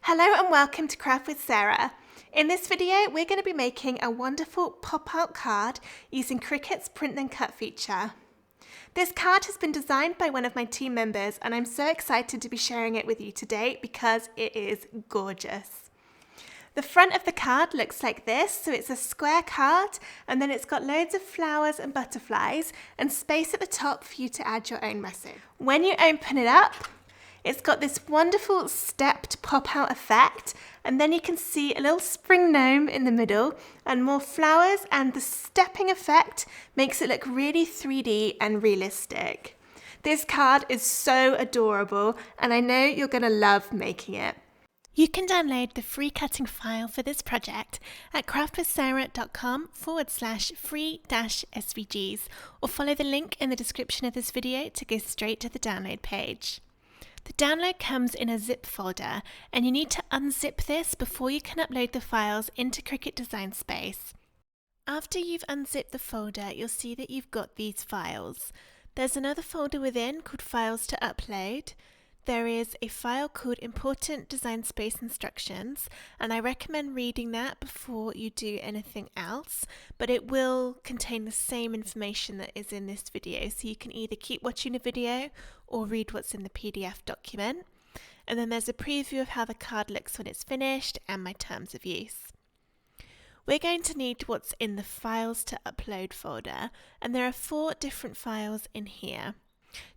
Hello and welcome to Craft with Sarah. In this video, we're going to be making a wonderful pop-out card using Cricut's Print Then Cut feature. This card has been designed by one of my team members and I'm so excited to be sharing it with you today because it is gorgeous. The front of the card looks like this, so it's a square card and then it's got loads of flowers and butterflies and space at the top for you to add your own message. When you open it up, it's got this wonderful stepped pop-out effect, and then you can see a little spring gnome in the middle and more flowers, and the stepping effect makes it look really 3D and realistic. This card is so adorable and I know you're going to love making it. You can download the free cutting file for this project at craftwithsarah.com/free-svgs or follow the link in the description of this video to go straight to the download page. The download comes in a zip folder and you need to unzip this before you can upload the files into Cricut Design Space. After you've unzipped the folder, you'll see that you've got these files. There's another folder within called Files to Upload. There is a file called Important Design Space Instructions, and I recommend reading that before you do anything else, but it will contain the same information that is in this video, so you can either keep watching the video or read what's in the PDF document. And then there's a preview of how the card looks when it's finished and my terms of use. We're going to need what's in the Files to Upload folder, and there are 4 different files in here.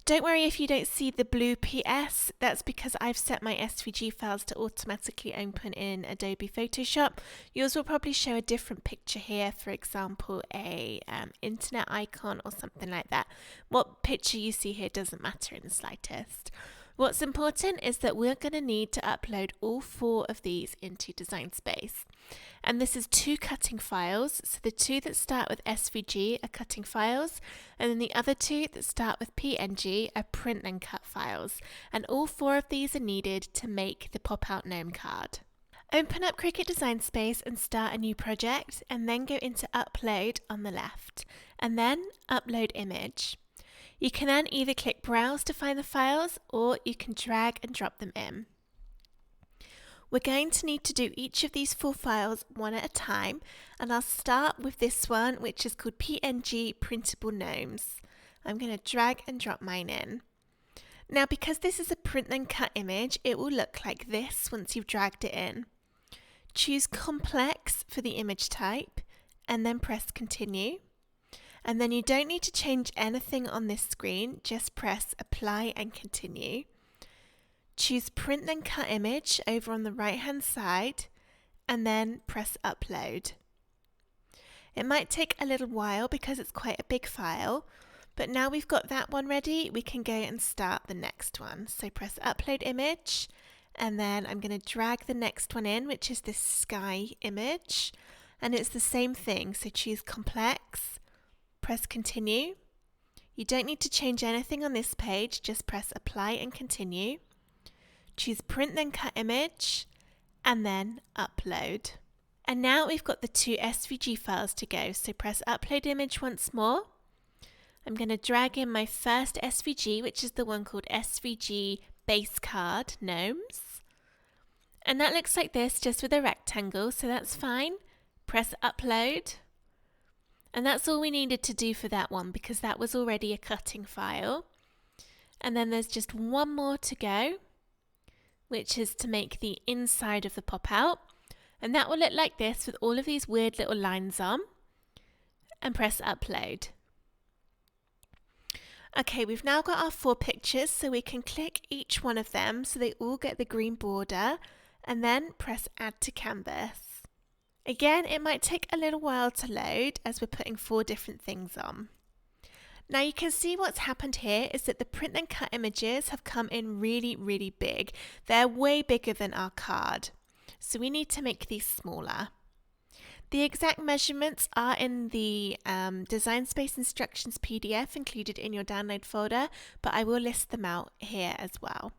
Don't worry if you don't see the blue PS, that's because I've set my SVG files to automatically open in Adobe Photoshop. Yours will probably show a different picture here, for example a internet icon or something like that. What picture you see here doesn't matter in the slightest. What's important is that we're going to need to upload all 4 of these into Design Space. And this is 2 cutting files, so the 2 that start with SVG are cutting files, and then the other 2 that start with PNG are Print Then Cut files, and all 4 of these are needed to make the pop-out gnome card. Open up Cricut Design Space and start a new project, and then go into Upload on the left, and then Upload Image. You can then either click Browse to find the files, or you can drag and drop them in. We're going to need to do each of these 4 files one at a time, and I'll start with this one, which is called PNG Printable Gnomes. I'm going to drag and drop mine in. Now, because this is a print then cut image, it will look like this once you've dragged it in. Choose Complex for the image type, and then press Continue. And then you don't need to change anything on this screen, just press Apply and Continue. Choose Print Then Cut Image over on the right hand side and then press Upload. It might take a little while because it's quite a big file, but now we've got that one ready, we can go and start the next one. So press Upload Image, and then I'm going to drag the next one in, which is this sky image, and it's the same thing, so choose Complex, press Continue. You don't need to change anything on this page, just press Apply and Continue. Choose Print Then Cut Image, and then Upload. And now we've got the 2 SVG files to go, so press Upload Image once more. I'm going to drag in my first SVG, which is the one called SVG Base Card Gnomes. And that looks like this, just with a rectangle, so that's fine. Press Upload. And that's all we needed to do for that one because that was already a cutting file. And then there's just one more to go, which is to make the inside of the pop-out. And that will look like this with all of these weird little lines on. And press Upload. Okay, we've now got our 4 pictures, so we can click each one of them so they all get the green border, and then press Add to Canvas. Again, it might take a little while to load as we're putting 4 different things on. Now you can see what's happened here is that the print then cut images have come in really, really big. They're way bigger than our card. So we need to make these smaller. The exact measurements are in the Design Space Instructions PDF included in your download folder, but I will list them out here as well.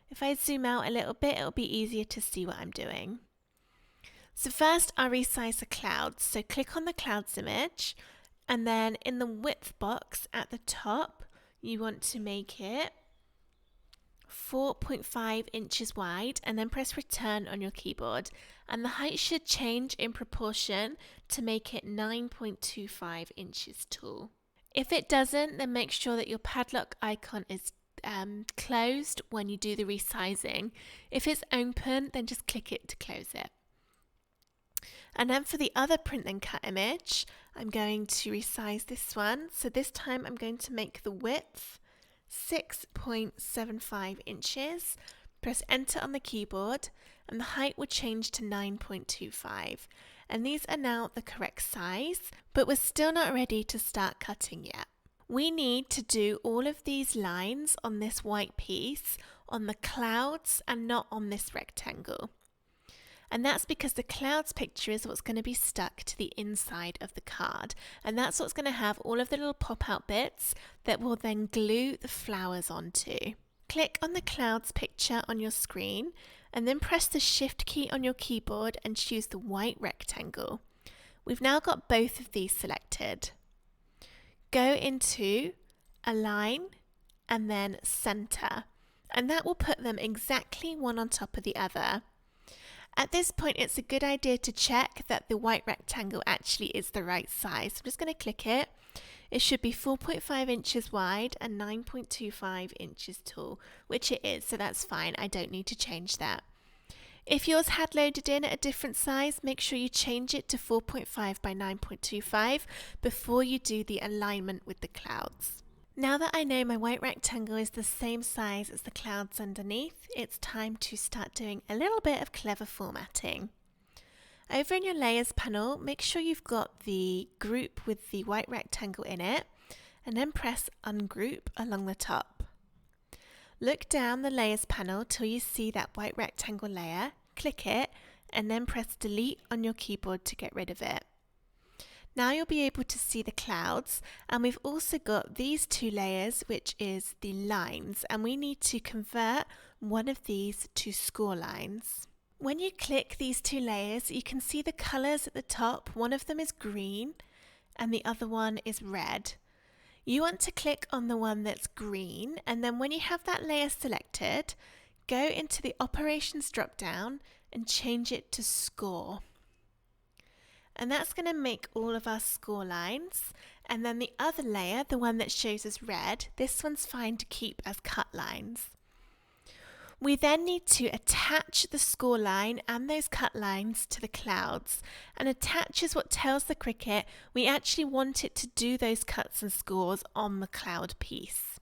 If I zoom out a little bit, it'll be easier to see what I'm doing. So first I'll resize the clouds. So click on the clouds image, and then in the width box at the top, you want to make it 4.5 inches wide and then press return on your keyboard, and the height should change in proportion to make it 9.25 inches tall. If it doesn't, then make sure that your padlock icon is closed when you do the resizing. If it's open, then just click it to close it. And then for the other print then cut image, I'm going to resize this one. So this time I'm going to make the width 6.75 inches. Press enter on the keyboard and the height will change to 9.25. And these are now the correct size, but we're still not ready to start cutting yet. We need to do all of these lines on this white piece on the clouds and not on this rectangle. And that's because the clouds picture is what's going to be stuck to the inside of the card. And that's what's going to have all of the little pop-out bits that will then glue the flowers onto. Click on the clouds picture on your screen and then press the Shift key on your keyboard and choose the white rectangle. We've now got both of these selected. Go into Align and then Center, and that will put them exactly one on top of the other. At this point, it's a good idea to check that the white rectangle actually is the right size. I'm just going to click it. It should be 4.5 inches wide and 9.25 inches tall, which it is, so that's fine. I don't need to change that. If yours had loaded in at a different size, make sure you change it to 4.5 by 9.25 before you do the alignment with the clouds. Now that I know my white rectangle is the same size as the clouds underneath, it's time to start doing a little bit of clever formatting. Over in your layers panel, make sure you've got the group with the white rectangle in it, and then press ungroup along the top. Look down the layers panel till you see that white rectangle layer, click it, and then press delete on your keyboard to get rid of it. Now you'll be able to see the clouds, and we've also got these two layers, which is the lines, and we need to convert one of these to score lines. When you click these two layers, you can see the colours at the top. One of them is green and the other one is red. You want to click on the one that's green, and then when you have that layer selected, go into the operations drop down and change it to score. And that's going to make all of our score lines. And then the other layer, the one that shows as red, this one's fine to keep as cut lines. We then need to attach the score line and those cut lines to the clouds. And attach is what tells the Cricut we actually want it to do those cuts and scores on the cloud piece.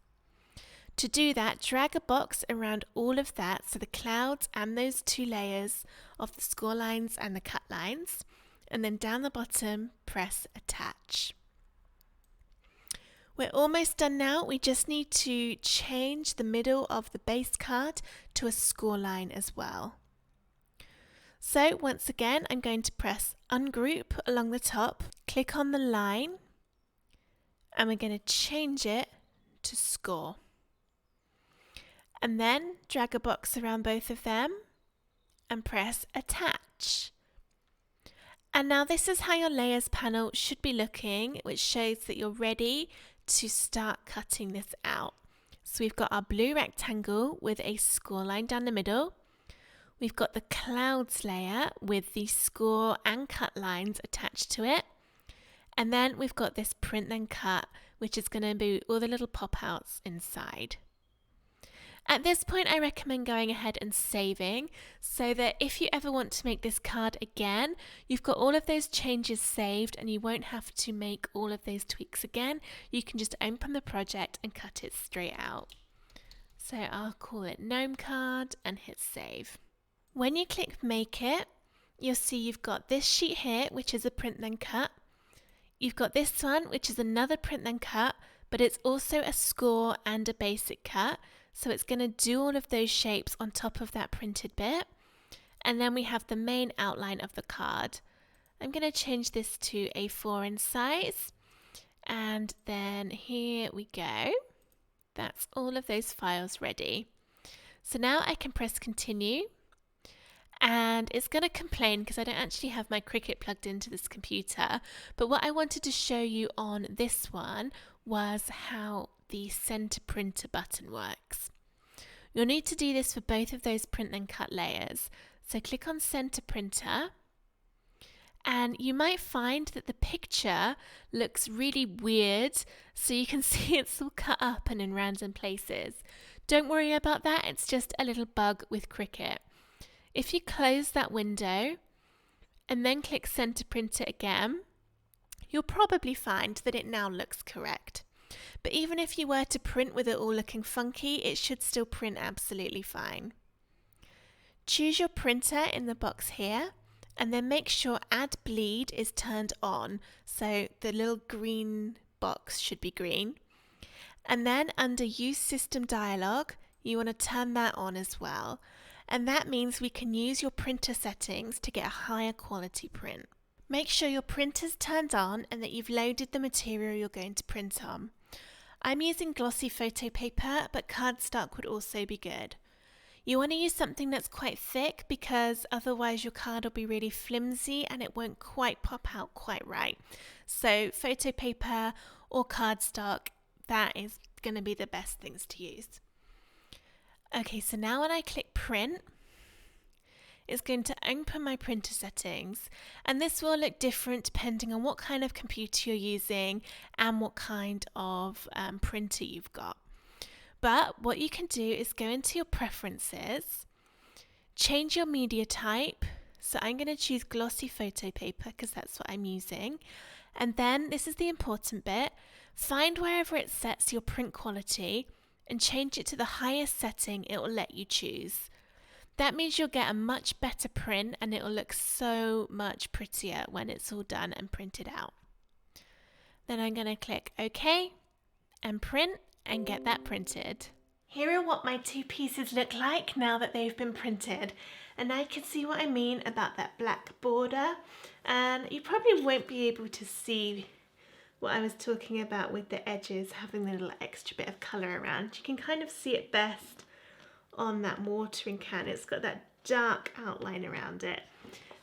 To do that, drag a box around all of that, so the clouds and those two layers of the score lines and the cut lines. And then down the bottom, press attach. We're almost done now. We just need to change the middle of the base card to a score line as well. So once again, I'm going to press ungroup along the top, click on the line, and we're going to change it to score. And then drag a box around both of them and press attach. And now this is how your layers panel should be looking, which shows that you're ready to start cutting this out. So we've got our blue rectangle with a score line down the middle. We've got the clouds layer with the score and cut lines attached to it. And then we've got this print then cut, which is going to be all the little pop outs inside. At this point, I recommend going ahead and saving, so that if you ever want to make this card again, you've got all of those changes saved and you won't have to make all of those tweaks again. You can just open the project and cut it straight out. So I'll call it Gnome Card and hit save. When you click Make It, you'll see you've got this sheet here, which is a print then cut. You've got this one, which is another print then cut, but it's also a score and a basic cut. So it's going to do all of those shapes on top of that printed bit. And then we have the main outline of the card. I'm going to change this to A4 in size. And then here we go. That's all of those files ready. So now I can press continue. And it's going to complain because I don't actually have my Cricut plugged into this computer. But what I wanted to show you on this one was how the center printer button works. You'll need to do this for both of those print and cut layers. So click on Center Printer, and you might find that the picture looks really weird, so you can see it's all cut up and in random places. Don't worry about that, it's just a little bug with Cricut. If you close that window and then click Center Printer again, you'll probably find that it now looks correct. But even if you were to print with it all looking funky, it should still print absolutely fine. Choose your printer in the box here, and then make sure Add Bleed is turned on, so the little green box should be green. And then under Use System Dialog, you want to turn that on as well. And that means we can use your printer settings to get a higher quality print. Make sure your printer's turned on and that you've loaded the material you're going to print on. I'm using glossy photo paper, but cardstock would also be good. You want to use something that's quite thick because otherwise your card will be really flimsy and it won't quite pop out quite right. So photo paper or cardstock, that is going to be the best things to use. Okay, so now when I click print, it's going to open my printer settings, and this will look different depending on what kind of computer you're using and what kind of printer you've got. But what you can do is go into your preferences, change your media type. So I'm going to choose glossy photo paper because that's what I'm using. And then this is the important bit. Find wherever it sets your print quality and change it to the highest setting it will let you choose. That means you'll get a much better print and it will look so much prettier when it's all done and printed out. Then I'm going to click OK and print and get that printed. Here are what my two pieces look like now that they've been printed, and now you can see what I mean about that black border, and you probably won't be able to see what I was talking about with the edges having the little extra bit of colour around. You can kind of see it best on that watering can. It's got that dark outline around it.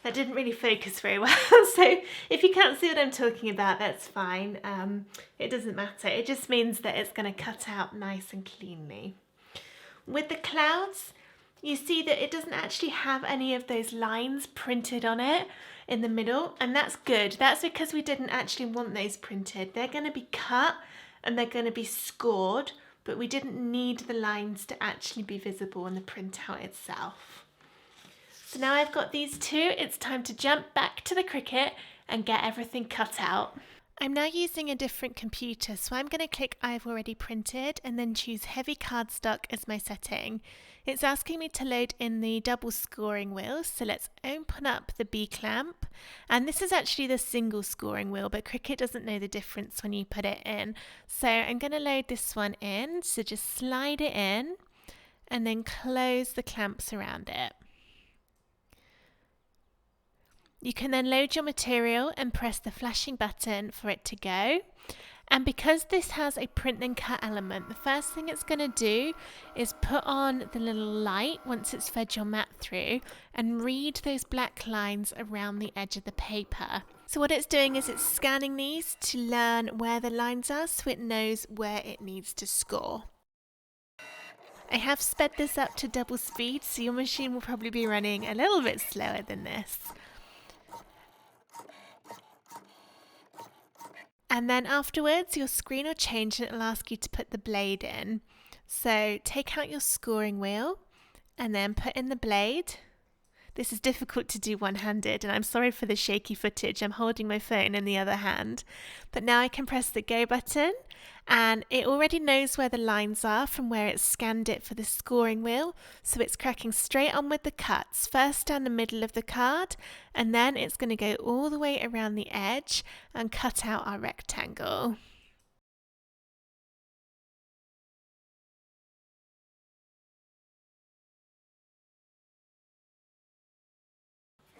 That didn't really focus very well, so if you can't see what I'm talking about, that's fine. It doesn't matter. It just means that it's going to cut out nice and cleanly. With the clouds, you see that it doesn't actually have any of those lines printed on it in the middle, and that's good. That's because we didn't actually want those printed. They're going to be cut and they're going to be scored, but we didn't need the lines to actually be visible in the printout itself. So now I've got these two, it's time to jump back to the Cricut and get everything cut out. I'm now using a different computer, so I'm going to click I've already printed and then choose heavy cardstock as my setting. It's asking me to load in the double scoring wheel, so let's open up the B clamp. And this is actually the single scoring wheel, but Cricut doesn't know the difference when you put it in. So I'm going to load this one in, so just slide it in and then close the clamps around it. You can then load your material and press the flashing button for it to go. And because this has a print and cut element, the first thing it's going to do is put on the little light once it's fed your mat through and read those black lines around the edge of the paper. So what it's doing is it's scanning these to learn where the lines are so it knows where it needs to score. I have sped this up to double speed, so your machine will probably be running a little bit slower than this. And then afterwards, your screen will change and it'll ask you to put the blade in. So take out your scoring wheel and then put in the blade. This is difficult to do one-handed, and I'm sorry for the shaky footage. I'm holding my phone in the other hand. But now I can press the go button, and it already knows where the lines are from where it scanned it for the scoring wheel. So it's cracking straight on with the cuts, first down the middle of the card, and then it's going to go all the way around the edge and cut out our rectangle.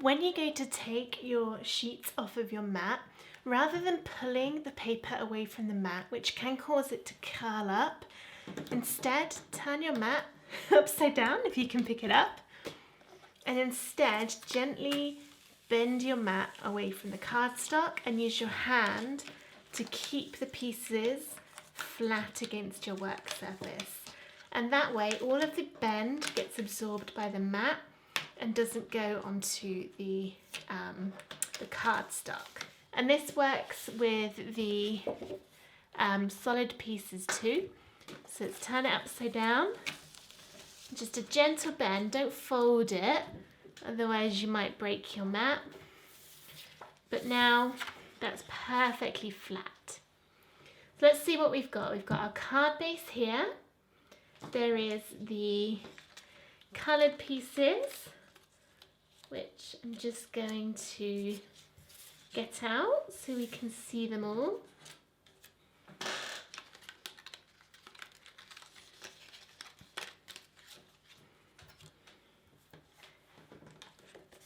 When you go to take your sheets off of your mat, rather than pulling the paper away from the mat, which can cause it to curl up, instead turn your mat upside down if you can pick it up, and instead gently bend your mat away from the cardstock and use your hand to keep the pieces flat against your work surface. and that way all of the bend gets absorbed by the mat and doesn't go onto the cardstock. And this works with the solid pieces too. So let's turn it upside down. Just a gentle bend, don't fold it, otherwise you might break your mat. But now that's perfectly flat. So let's see what we've got. We've got our card base here. There is the coloured pieces, which I'm just going to get out so we can see them all.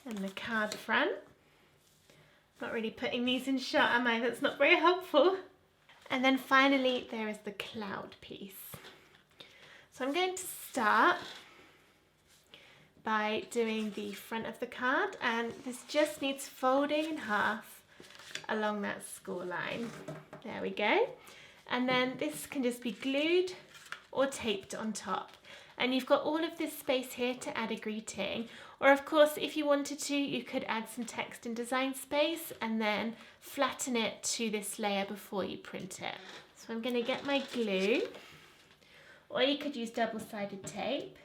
And the card front. Not really putting these in shot, am I? That's not very helpful. And then finally there is the cloud piece. So I'm going to start by doing the front of the card, and this just needs folding in half along that score line. There we go. And then this can just be glued or taped on top. And you've got all of this space here to add a greeting. Or of course, if you wanted to, you could add some text and design space and then flatten it to this layer before you print it. So I'm going to get my glue, or you could use double-sided tape,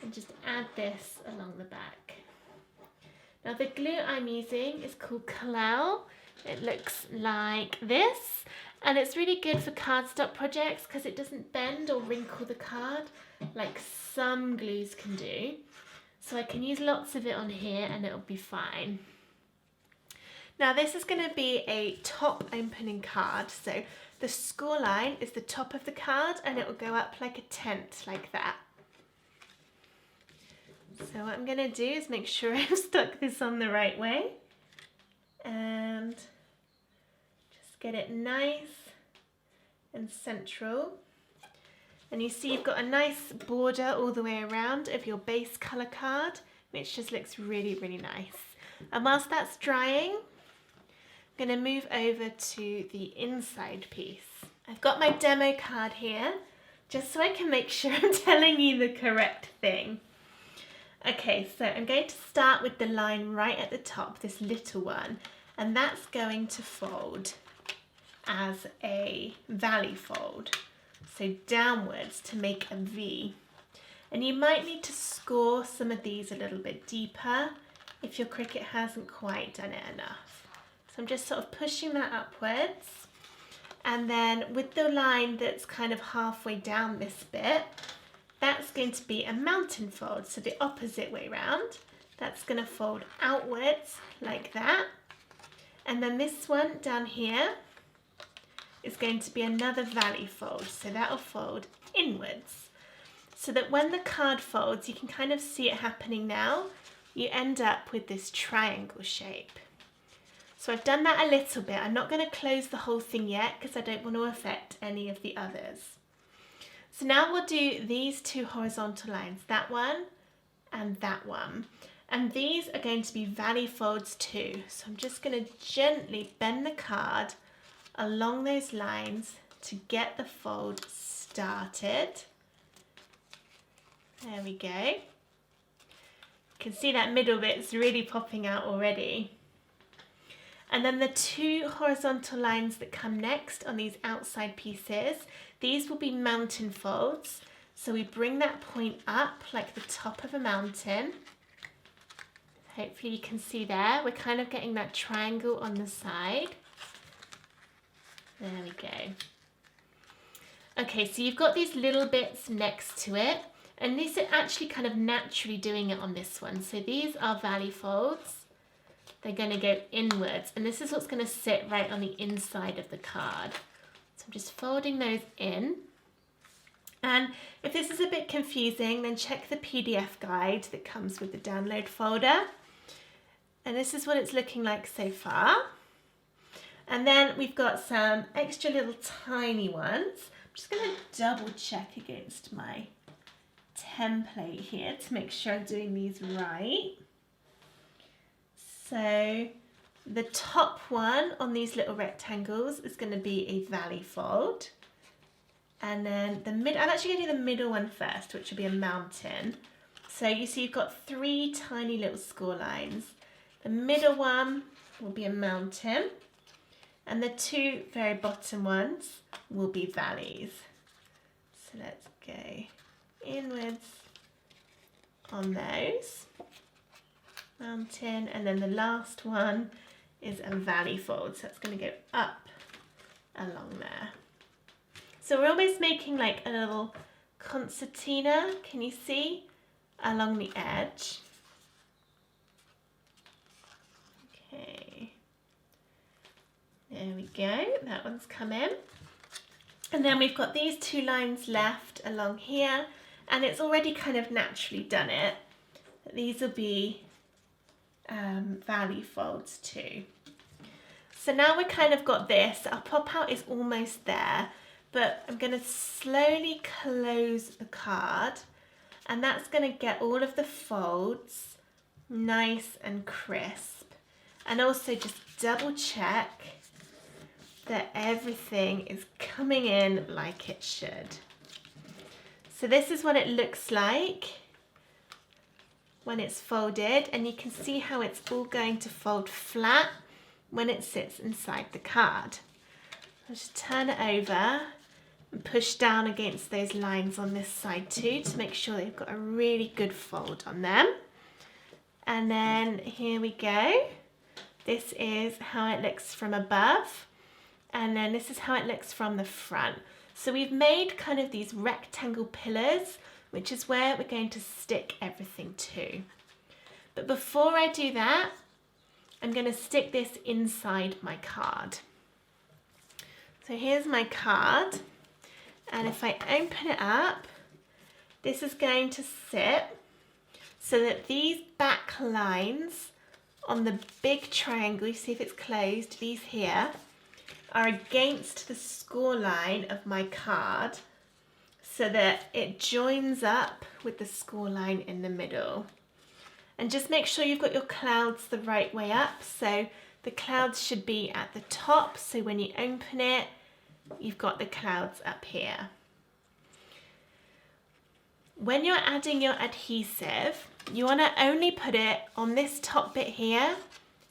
and just add this along the back. Now the glue I'm using is called Collel. It looks like this, and it's really good for cardstock projects because it doesn't bend or wrinkle the card like some glues can do. So I can use lots of it on here and it'll be fine. Now this is going to be a top opening card, so the score line is the top of the card and it will go up like a tent, like that. So what I'm going to do is make sure I've stuck this on the right way and just get it nice and central. And you see you've got a nice border all the way around of your base colour card, which just looks really, really nice. And whilst that's drying, I'm going to move over to the inside piece. I've got my demo card here, just so I can make sure I'm telling you the correct thing. Okay, so I'm going to start with the line right at the top, this little one, and that's going to fold as a valley fold. So downwards to make a V. And you might need to score some of these a little bit deeper if your Cricut hasn't quite done it enough. So I'm just sort of pushing that upwards, and then with the line that's kind of halfway down this bit, that's going to be a mountain fold, so the opposite way round. That's going to fold outwards like that, and then this one down here is going to be another valley fold, so that'll fold inwards, so that when the card folds, you can kind of see it happening now. You end up with this triangle shape. So I've done that a little bit. I'm not going to close the whole thing yet because I don't want to affect any of the others. So now we'll do these two horizontal lines, that one and that one. And these are going to be valley folds too. So I'm just going to gently bend the card along those lines to get the fold started. There we go. You can see that middle bit's really popping out already. And then the two horizontal lines that come next on these outside pieces, these will be mountain folds. So we bring that point up like the top of a mountain. Hopefully you can see there, we're kind of getting that triangle on the side. There we go. Okay, so you've got these little bits next to it, and these are actually kind of naturally doing it on this one. So these are valley folds. They're going to go inwards, and this is what's going to sit right on the inside of the card. So I'm just folding those in. And if this is a bit confusing, then check the PDF guide that comes with the download folder. And this is what it's looking like so far. And then we've got some extra little tiny ones. I'm just going to double check against my template here to make sure I'm doing these right. So the top one on these little rectangles is going to be a valley fold. And then I'm actually going to do the middle one first, which will be a mountain. So you see you've got 3 tiny little score lines. The middle one will be a mountain, and the 2 very bottom ones will be valleys. So let's go inwards on those. Mountain, and then the last one is a valley fold, so it's going to go up along there. So we're almost making like a little concertina, can you see, along the edge. Okay, there we go, that one's come in. And then we've got these 2 lines left along here, and it's already kind of naturally done it. These will be valley folds too. So now we've kind of got this, our pop out is almost there, but I'm going to slowly close the card, and that's going to get all of the folds nice and crisp, and also just double check that everything is coming in like it should. So this is what it looks like when it's folded, and you can see how it's all going to fold flat when it sits inside the card. I'll just turn it over and push down against those lines on this side too to make sure they've got a really good fold on them. And then here we go. This is how it looks from above, and then this is how it looks from the front. So we've made kind of these rectangle pillars, which is where we're going to stick everything to. But before I do that, I'm going to stick this inside my card. So here's my card, and if I open it up, this is going to sit so that these back lines on the big triangle, you see if it's closed, these here, are against the score line of my card so that it joins up with the score line in the middle. And just make sure you've got your clouds the right way up. So the clouds should be at the top, so when you open it, you've got the clouds up here. When you're adding your adhesive, you want to only put it on this top bit here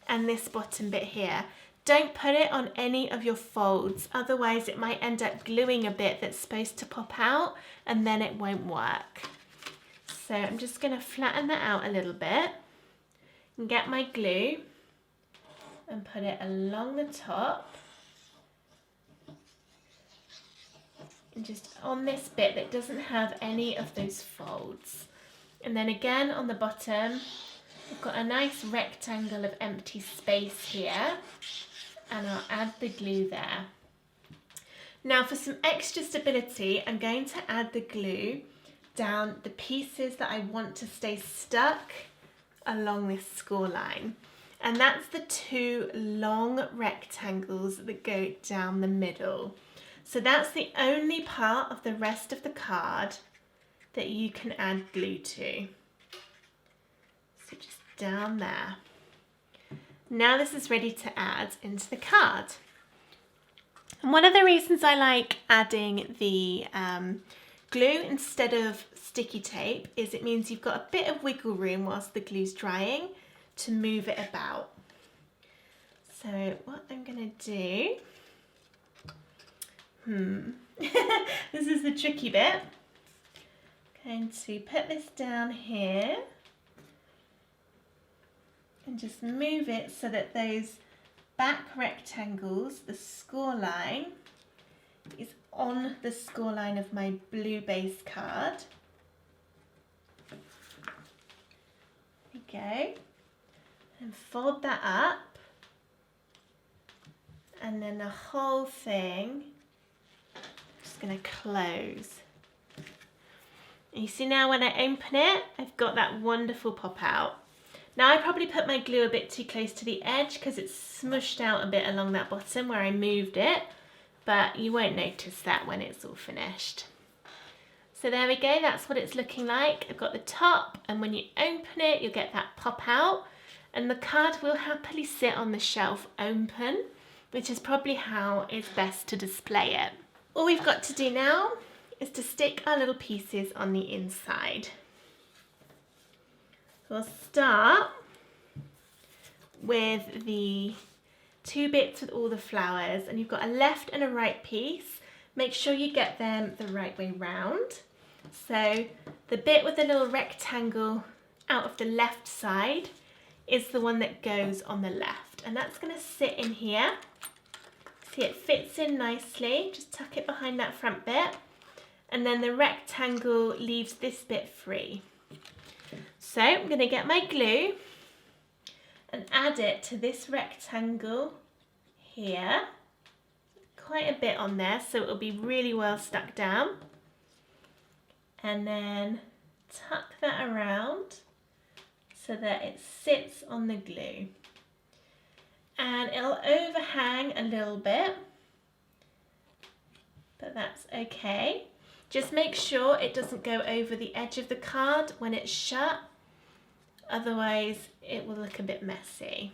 and this bottom bit here. Don't put it on any of your folds, otherwise it might end up gluing a bit that's supposed to pop out and then it won't work. So I'm just going to flatten that out a little bit and get my glue and put it along the top and just on this bit that doesn't have any of those folds. And then again on the bottom, I've got a nice rectangle of empty space here, and I'll add the glue there. Now for some extra stability, I'm going to add the glue down the pieces that I want to stay stuck along this score line. And that's the 2 long rectangles that go down the middle. So that's the only part of the rest of the card that you can add glue to. So just down there. Now this is ready to add into the card. And one of the reasons I like adding the glue instead of sticky tape is it means you've got a bit of wiggle room whilst the glue's drying to move it about. So what I'm going to do, this is the tricky bit. I'm going to put this down here and just move it so that those back rectangles, the score line, is on the score line of my blue base card. There we go. And fold that up. And then the whole thing, I'm just going to close. And you see now when I open it, I've got that wonderful pop out. Now I probably put my glue a bit too close to the edge because it's smushed out a bit along that bottom where I moved it, but you won't notice that when it's all finished. So there we go, that's what it's looking like. I've got the top, and when you open it, you'll get that pop out, and the card will happily sit on the shelf open, which is probably how it's best to display it. All we've got to do now is to stick our little pieces on the inside. We'll start with the 2 bits with all the flowers, and you've got a left and a right piece. Make sure you get them the right way round. So the bit with the little rectangle out of the left side is the one that goes on the left, and that's going to sit in here. See, it fits in nicely. Just tuck it behind that front bit, and then the rectangle leaves this bit free. So I'm going to get my glue and add it to this rectangle here. Quite a bit on there, so it'll be really well stuck down. And then tuck that around so that it sits on the glue. And it'll overhang a little bit, but that's okay. Just make sure it doesn't go over the edge of the card when it's shut, otherwise it will look a bit messy.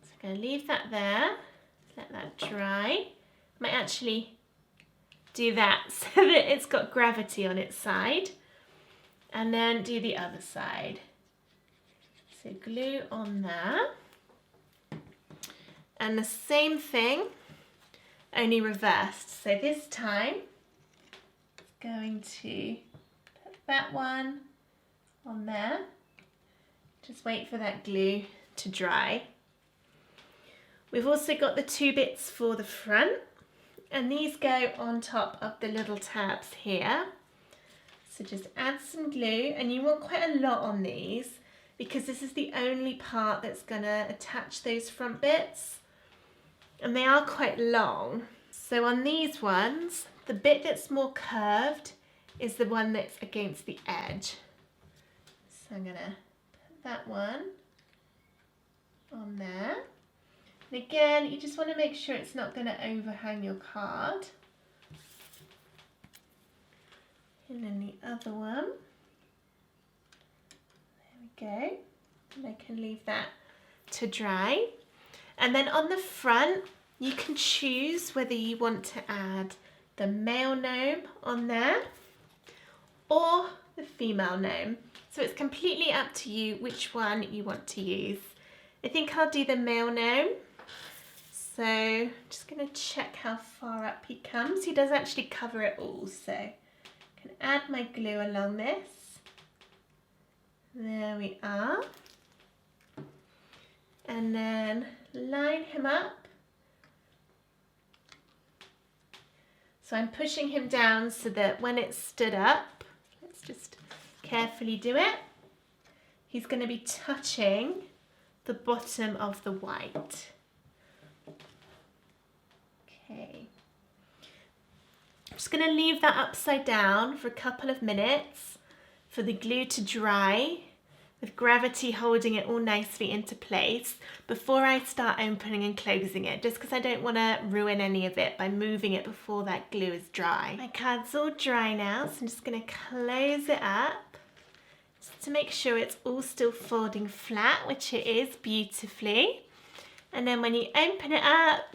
So I'm going to leave that there, let that dry. Might actually do that so that it's got gravity on its side, and then do the other side. So glue on there. And the same thing, only reversed. So this time, I'm going to put that one on there. Just wait for that glue to dry. We've also got the 2 bits for the front, and these go on top of the little tabs here. So just add some glue, and you want quite a lot on these because this is the only part that's going to attach those front bits. And they are quite long. So on these ones, the bit that's more curved is the one that's against the edge. So I'm gonna put that one on there. And again, you just want to make sure it's not going to overhang your card. And then the other one. There we go. And I can leave that to dry. And then on the front, you can choose whether you want to add the male gnome on there or the female gnome. So it's completely up to you which one you want to use. I think I'll do the male gnome. So I'm just going to check how far up he comes. He does actually cover it all, so I can add my glue along this. There we are. And then line him up. So I'm pushing him down so that when it's stood up, let's just carefully do it, he's going to be touching the bottom of the white. Okay. I'm just going to leave that upside down for a couple of minutes for the glue to dry, with gravity holding it all nicely into place before I start opening and closing it, just because I don't want to ruin any of it by moving it before that glue is dry. My card's all dry now, so I'm just going to close it up just to make sure it's all still folding flat, which it is beautifully. And then when you open it up,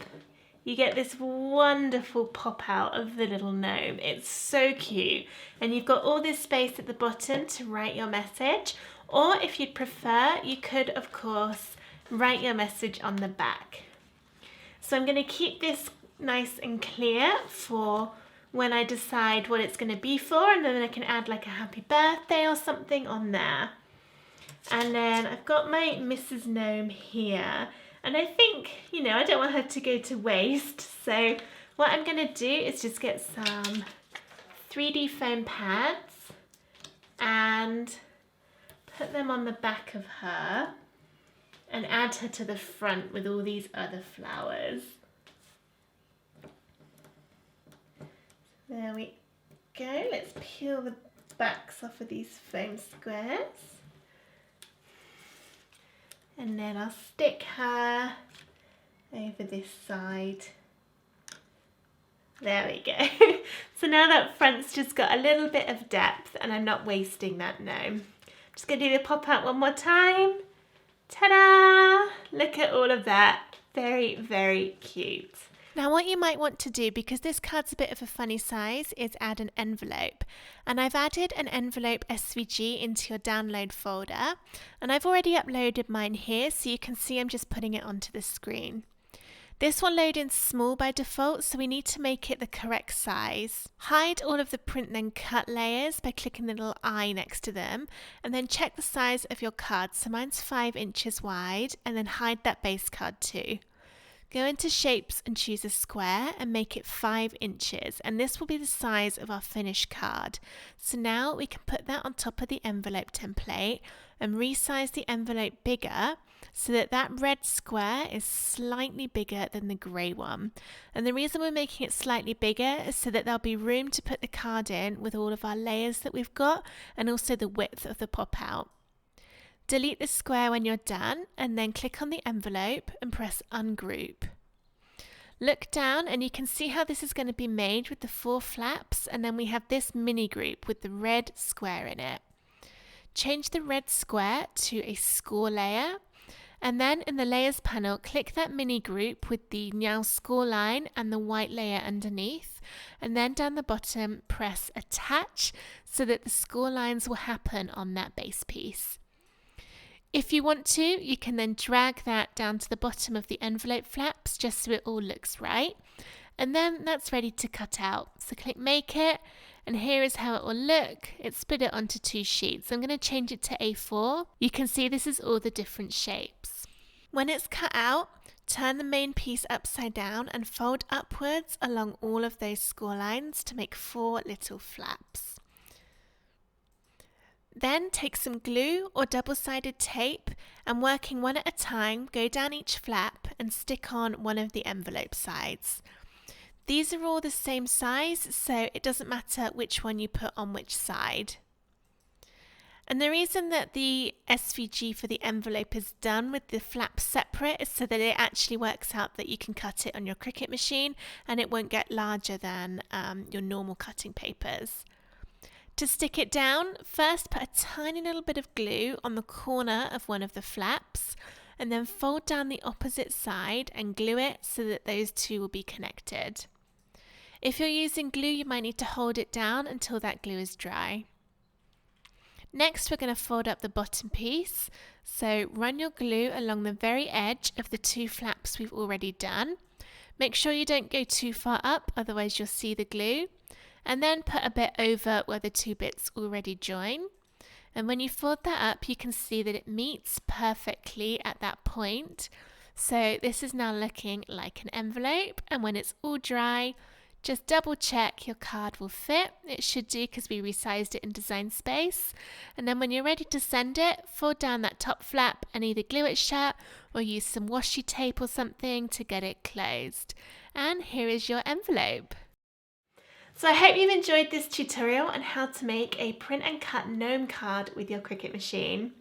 you get this wonderful pop out of the little gnome. It's so cute. And you've got all this space at the bottom to write your message. Or if you'd prefer, you could, of course, write your message on the back. So I'm going to keep this nice and clear for when I decide what it's going to be for, and then I can add like a happy birthday or something on there. And then I've got my Mrs. Gnome here, and I think, you know, I don't want her to go to waste. So what I'm going to do is just get some 3D foam pads and put them on the back of her and add her to the front with all these other flowers. There we go. Let's peel the backs off of these foam squares. And then I'll stick her over this side. There we go. So now that front's just got a little bit of depth and I'm not wasting that gnome. Just going to do the pop out one more time. Ta-da! Look at all of that. Very, very cute. Now what you might want to do, because this card's a bit of a funny size, is add an envelope. And I've added an envelope SVG into your download folder. And I've already uploaded mine here, so you can see I'm just putting it onto the screen. This will load in small by default, so we need to make it the correct size. Hide all of the print then cut layers by clicking the little eye next to them, and then check the size of your card. So mine's 5 inches wide, and then hide that base card too. Go into shapes and choose a square and make it 5 inches, and this will be the size of our finished card. So now we can put that on top of the envelope template and resize the envelope bigger so that that red square is slightly bigger than the grey one. And the reason we're making it slightly bigger is so that there'll be room to put the card in with all of our layers that we've got, and also the width of the pop out. Delete the square when you're done, and then click on the envelope and press ungroup. Look down and you can see how this is going to be made with the 4 flaps, and then we have this mini group with the red square in it. Change the red square to a score layer, and then in the layers panel click that mini group with the now score line and the white layer underneath, and then down the bottom press attach so that the score lines will happen on that base piece. If you want to, you can then drag that down to the bottom of the envelope flaps just so it all looks right. And then that's ready to cut out. So click make it, and here is how it will look. It's split it onto 2 sheets. I'm going to change it to A4. You can see this is all the different shapes. When it's cut out, turn the main piece upside down and fold upwards along all of those score lines to make 4 little flaps. Then take some glue or double-sided tape, and working one at a time, go down each flap and stick on one of the envelope sides. These are all the same size, so it doesn't matter which one you put on which side. And the reason that the SVG for the envelope is done with the flaps separate is so that it actually works out that you can cut it on your Cricut machine and it won't get larger than your normal cutting papers. To stick it down, first put a tiny little bit of glue on the corner of one of the flaps, and then fold down the opposite side and glue it so that those two will be connected. If you're using glue, you might need to hold it down until that glue is dry. Next, we're going to fold up the bottom piece. So run your glue along the very edge of the 2 flaps we've already done. Make sure you don't go too far up, otherwise you'll see the glue. And then put a bit over where the 2 bits already join. And when you fold that up, you can see that it meets perfectly at that point. So this is now looking like an envelope, and when it's all dry, just double check your card will fit. It should do because we resized it in Design Space. And then when you're ready to send it, fold down that top flap and either glue it shut or use some washi tape or something to get it closed. And here is your envelope. So I hope you've enjoyed this tutorial on how to make a print and cut gnome card with your Cricut machine.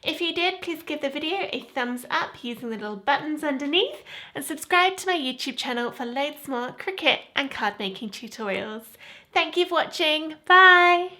If you did, please give the video a thumbs up using the little buttons underneath, and subscribe to my YouTube channel for loads more Cricut and card making tutorials. Thank you for watching. Bye!